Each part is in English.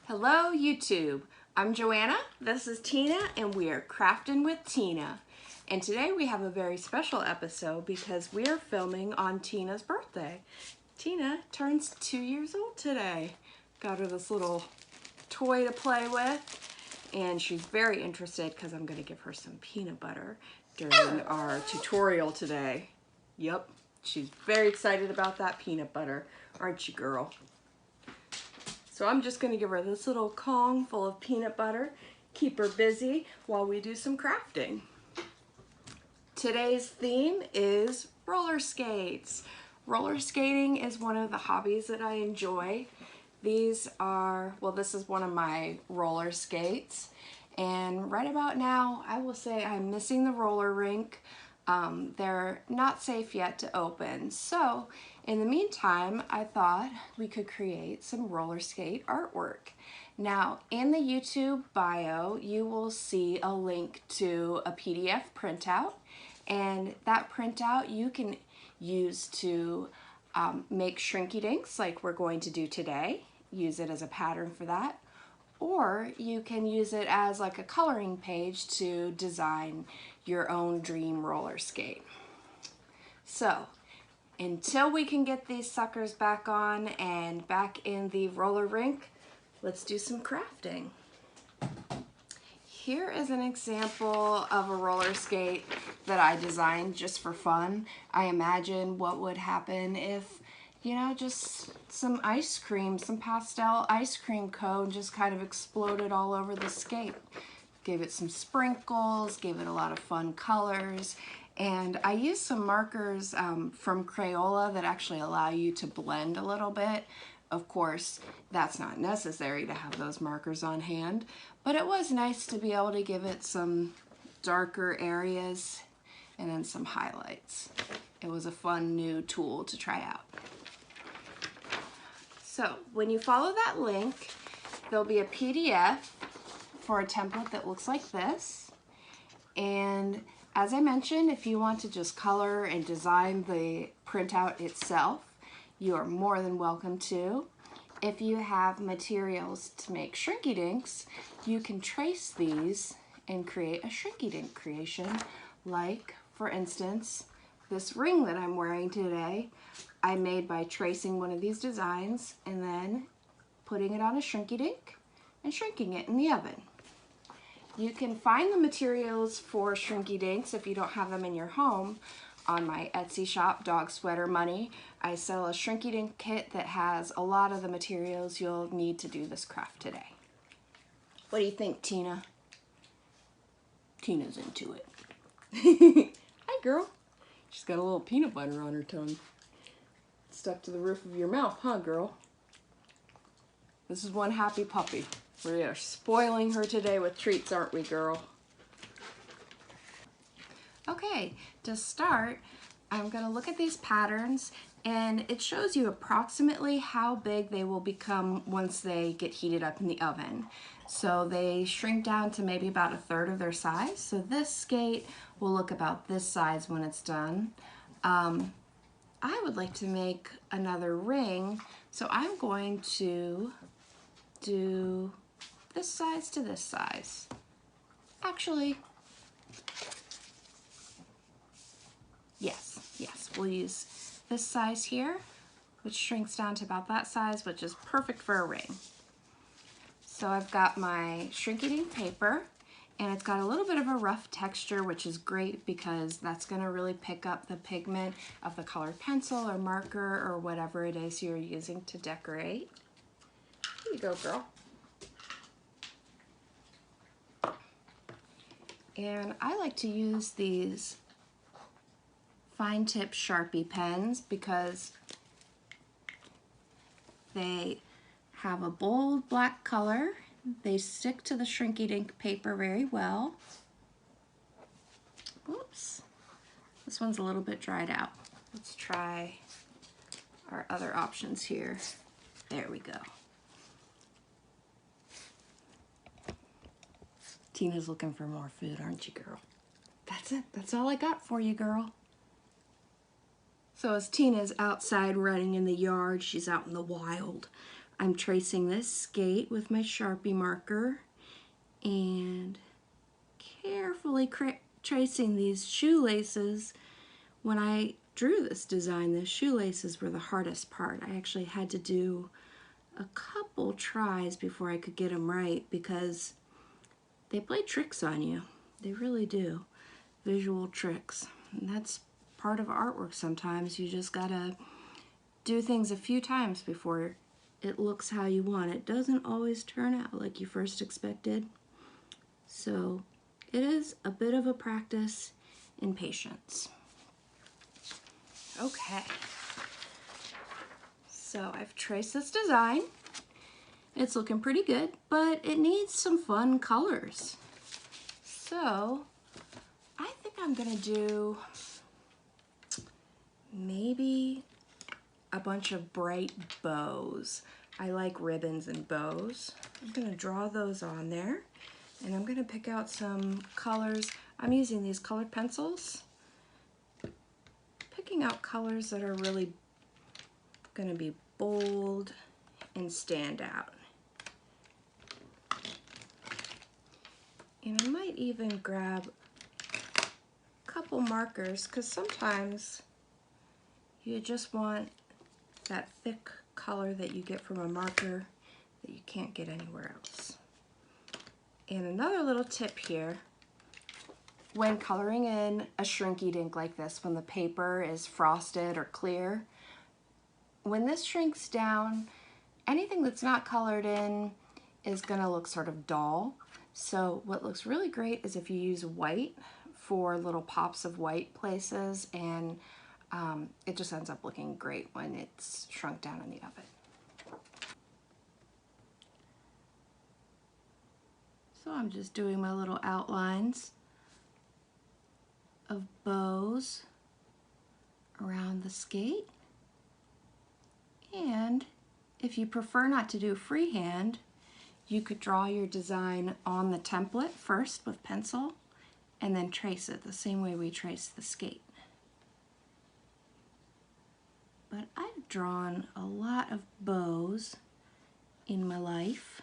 Hello YouTube, I'm Joanna, this is Tina, and we are Craftin' with Tina. And today we have a very special episode because we are filming on Tina's birthday. Tina turns 2 years old today. Got her this little toy to play with, and she's very interested because I'm going to give her some peanut butter during our tutorial today. Yep, she's very excited about that peanut butter, aren't you, girl? So I'm just going to give her this little Kong full of peanut butter, keep her busy while we do some crafting. Today's theme is roller skates. Roller skating is one of the hobbies that I enjoy. This is one of my roller skates. And right about now, I will say I'm missing the roller rink. They're not safe yet to open. So in the meantime, I thought we could create some roller skate artwork. Now in the YouTube bio, you will see a link to a PDF printout, and that printout you can use to make shrinky dinks like we're going to do today. Use it as a pattern for that. Or you can use it as like a coloring page to design your own dream roller skate. So until we can get these suckers back on and back in the roller rink, let's do some crafting. Here is an example of a roller skate that I designed just for fun. I imagine what would happen if, you know, just some ice cream, some pastel ice cream cone just kind of exploded all over the skate. Gave it some sprinkles, gave it a lot of fun colors, and I used some markers from Crayola that actually allow you to blend a little bit. Of course, that's not necessary to have those markers on hand, but it was nice to be able to give it some darker areas and then some highlights. It was a fun new tool to try out. So when you follow that link, there'll be a PDF for a template that looks like this. And as I mentioned, if you want to just color and design the printout itself, you are more than welcome to. If you have materials to make shrinky dinks, you can trace these and create a shrinky dink creation. Like, for instance, this ring that I'm wearing today, I made by tracing one of these designs and then putting it on a shrinky dink and shrinking it in the oven. You can find the materials for shrinky dinks if you don't have them in your home on my Etsy shop, Dog Sweater Money. I sell a shrinky dink kit that has a lot of the materials you'll need to do this craft today. What do you think, Tina? Tina's into it. Hi, girl. She's got a little peanut butter on her tongue. Stuck to the roof of your mouth, huh, girl? This is one happy puppy. We are spoiling her today with treats, aren't we, girl? Okay, to start, I'm going to look at these patterns, and it shows you approximately how big they will become once they get heated up in the oven. So they shrink down to maybe about 1/3 of their size. So this skate will look about this size when it's done. I would like to make another ring, so I'm going to do this size to this size. Actually, yes, we'll use this size here, which shrinks down to about that size, which is perfect for a ring. So I've got my shrinky dink paper, and it's got a little bit of a rough texture, which is great because that's going to really pick up the pigment of the colored pencil or marker or whatever it is you're using to decorate. Here you go, girl. And I like to use these fine tip Sharpie pens because they have a bold black color. They stick to the shrinky dink paper very well. Whoops, this one's a little bit dried out. Let's try our other options here. There we go. Tina's looking for more food, aren't you, girl? That's it. That's all I got for you, girl. So as Tina's outside running in the yard, she's out in the wild. I'm tracing this skate with my Sharpie marker and carefully tracing these shoelaces. When I drew this design, the shoelaces were the hardest part. I actually had to do a couple tries before I could get them right because they play tricks on you. They really do. Visual tricks. And that's part of artwork sometimes. You just gotta do things a few times before it looks how you want. It doesn't always turn out like you first expected. So it is a bit of a practice in patience. Okay. So I've traced this design. It's looking pretty good, but it needs some fun colors. So I think I'm gonna do maybe a bunch of bright bows. I like ribbons and bows. I'm gonna draw those on there, and I'm gonna pick out some colors. I'm using these colored pencils, picking out colors that are really gonna be bold and stand out. And I might even grab a couple markers, because sometimes you just want that thick color that you get from a marker that you can't get anywhere else. And another little tip here, when coloring in a Shrinky Dink like this, when the paper is frosted or clear, when this shrinks down, anything that's not colored in is gonna look sort of dull. So what looks really great is if you use white for little pops of white places, and it just ends up looking great when it's shrunk down in the oven. So I'm just doing my little outlines of bows around the skate. And if you prefer not to do freehand, you could draw your design on the template first with pencil and then trace it the same way we trace the skate. But I've drawn a lot of bows in my life.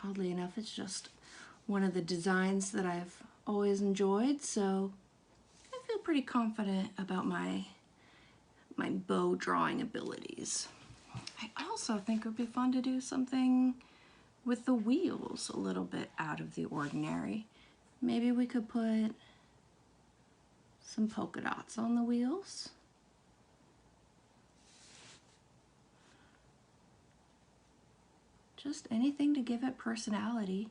Oddly enough, it's just one of the designs that I've always enjoyed, so I feel pretty confident about my bow drawing abilities. I also think it would be fun to do something with the wheels a little bit out of the ordinary. Maybe we could put some polka dots on the wheels. Just anything to give it personality.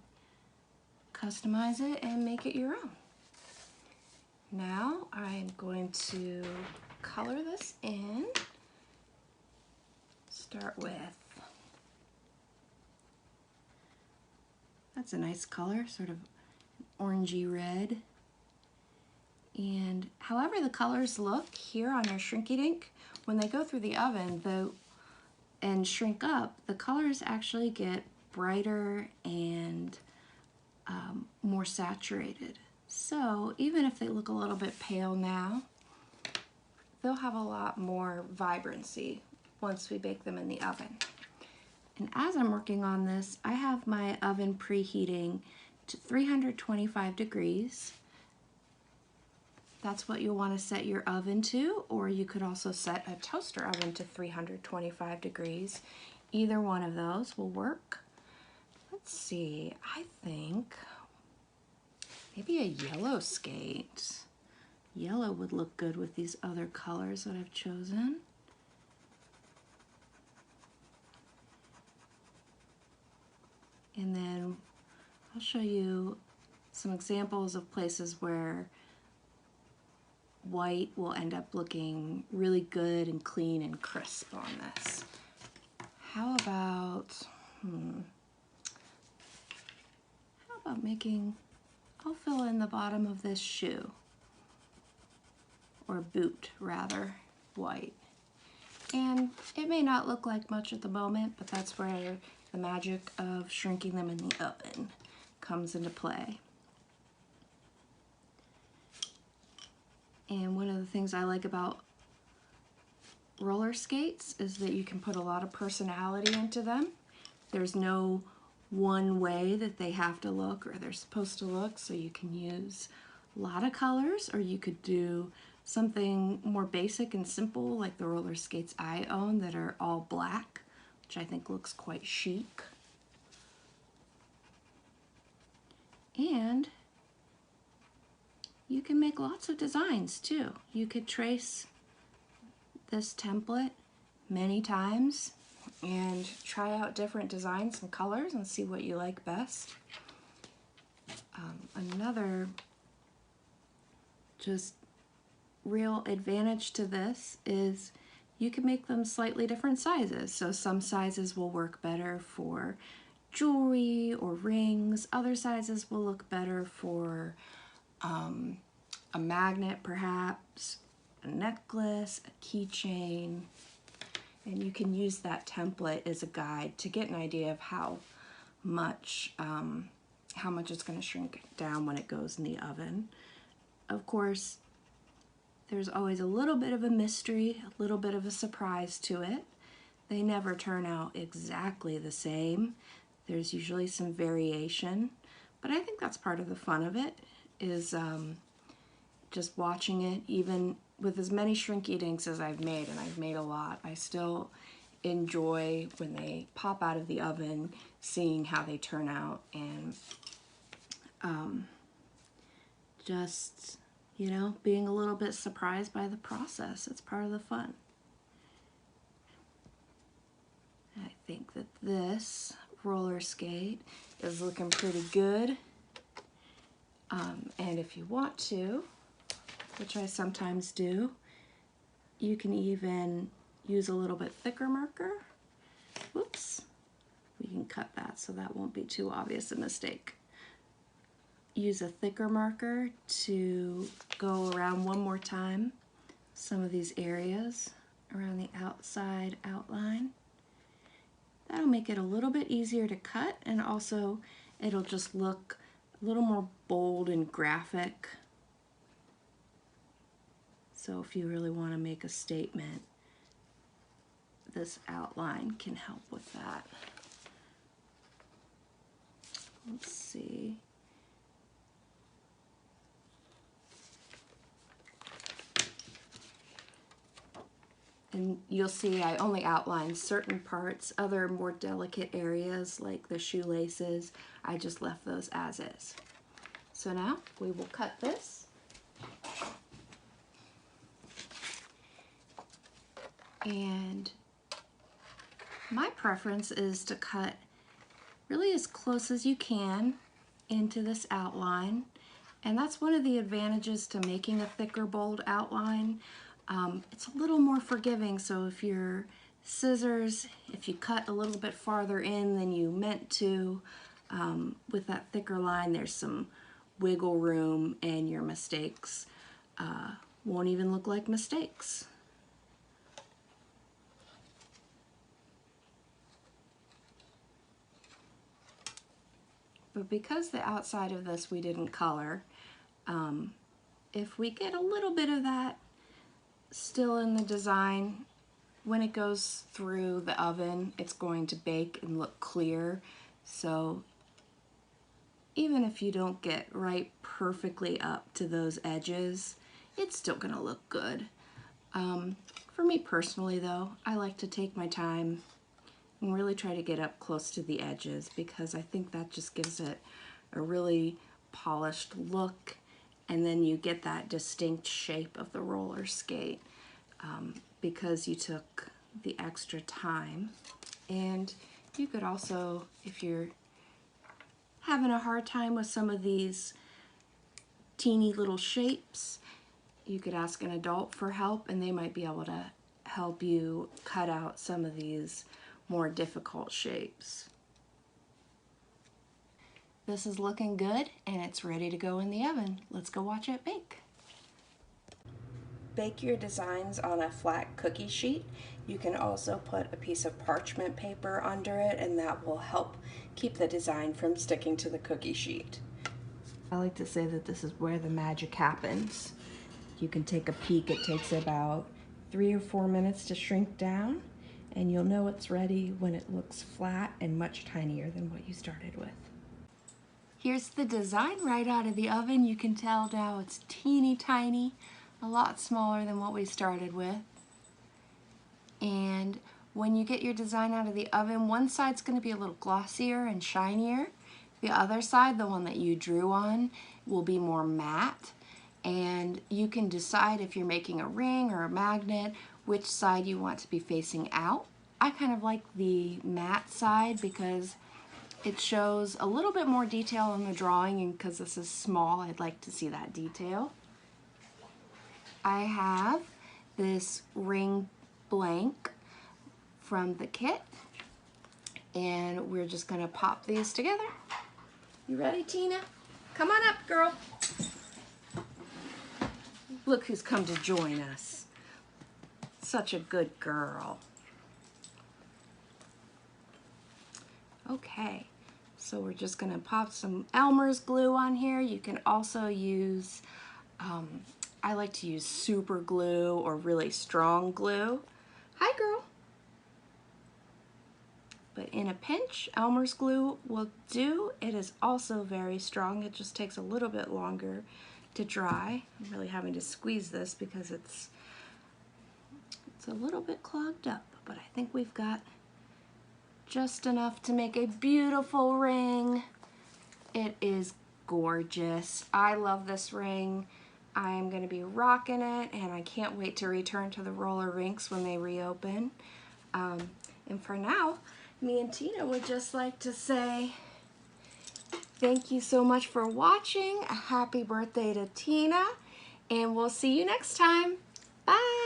Customize it and make it your own. Now I'm going to color this in. Start with, that's a nice color, sort of orangey red. And however the colors look here on your Shrinky Dink, when they go through the oven and shrink up, the colors actually get brighter and more saturated. So even if they look a little bit pale now, they'll have a lot more vibrancy once we bake them in the oven. And as I'm working on this, I have my oven preheating to 325 degrees. That's what you'll want to set your oven to, or you could also set a toaster oven to 325 degrees. Either one of those will work. Let's see, I think maybe a yellow skate. Yellow would look good with these other colors that I've chosen. And then I'll show you some examples of places where white will end up looking really good and clean and crisp on this. How about, making, I'll fill in the bottom of this shoe, or boot rather, white. And it may not look like much at the moment, but that's where the magic of shrinking them in the oven comes into play. And one of the things I like about roller skates is that you can put a lot of personality into them. There's no one way that they have to look or they're supposed to look, so you can use a lot of colors, or you could do something more basic and simple like the roller skates I own that are all black, which I think looks quite chic. And you can make lots of designs too. You could trace this template many times and try out different designs and colors and see what you like best. Another just real advantage to this is you can make them slightly different sizes. So some sizes will work better for jewelry or rings. Other sizes will look better for a magnet perhaps, a necklace, a keychain. And you can use that template as a guide to get an idea of how much it's going to shrink down when it goes in the oven. Of course, there's always a little bit of a mystery, a little bit of a surprise to it. They never turn out exactly the same. There's usually some variation, but I think that's part of the fun of it, is just watching it. Even with as many shrink inks as I've made, and I've made a lot, I still enjoy when they pop out of the oven, seeing how they turn out, and just, you know, being a little bit surprised by the process. It's part of the fun. I think that this roller skate is looking pretty good. And if you want to, which I sometimes do, you can even use a little bit thicker marker. Whoops. We can cut that so that won't be too obvious a mistake. Use a thicker marker to go around one more time some of these areas around the outside outline. That'll make it a little bit easier to cut, and also it'll just look a little more bold and graphic. So if you really want to make a statement, this outline can help with that. Let's see. And you'll see I only outlined certain parts. Other more delicate areas like the shoelaces, I just left those as is. So now we will cut this. And my preference is to cut really as close as you can into this outline. And that's one of the advantages to making a thicker, bold outline. It's a little more forgiving, so if your scissors, if you cut a little bit farther in than you meant to, with that thicker line, there's some wiggle room, and your mistakes won't even look like mistakes. But because the outside of this we didn't color, if we get a little bit of that still in the design, when it goes through the oven, it's going to bake and look clear. So even if you don't get right perfectly up to those edges, it's still gonna look good. For me personally though, I like to take my time and really try to get up close to the edges, because I think that just gives it a really polished look, and then you get that distinct shape of the roller skate because you took the extra time. And you could also, if you're having a hard time with some of these teeny little shapes, you could ask an adult for help, and they might be able to help you cut out some of these more difficult shapes. This is looking good, and it's ready to go in the oven. Let's go watch it bake. Bake your designs on a flat cookie sheet. You can also put a piece of parchment paper under it, and that will help keep the design from sticking to the cookie sheet. I like to say that this is where the magic happens. You can take a peek. It takes about 3 or 4 minutes to shrink down, and you'll know it's ready when it looks flat and much tinier than what you started with. Here's the design right out of the oven. You can tell now it's teeny tiny, a lot smaller than what we started with. And when you get your design out of the oven, one side's going to be a little glossier and shinier. The other side, the one that you drew on, will be more matte. And you can decide if you're making a ring or a magnet, which side you want to be facing out. I kind of like the matte side because it shows a little bit more detail on the drawing, and because this is small, I'd like to see that detail. I have this ring blank from the kit, and we're just going to pop these together. You ready, Tina? Come on up, girl. Look who's come to join us. Such a good girl. Okay, so we're just going to pop some Elmer's glue on here. You can also use, I like to use super glue or really strong glue. Hi, girl. But in a pinch, Elmer's glue will do. It is also very strong. It just takes a little bit longer to dry. I'm really having to squeeze this because it's a little bit clogged up, but I think we've got just enough to make a beautiful ring. It is gorgeous. I love this ring. I'm going to be rocking it, and I can't wait to return to the roller rinks when they reopen. And for now, me and Tina would just like to say thank you so much for watching. A happy birthday to Tina, and we'll see you next time. Bye!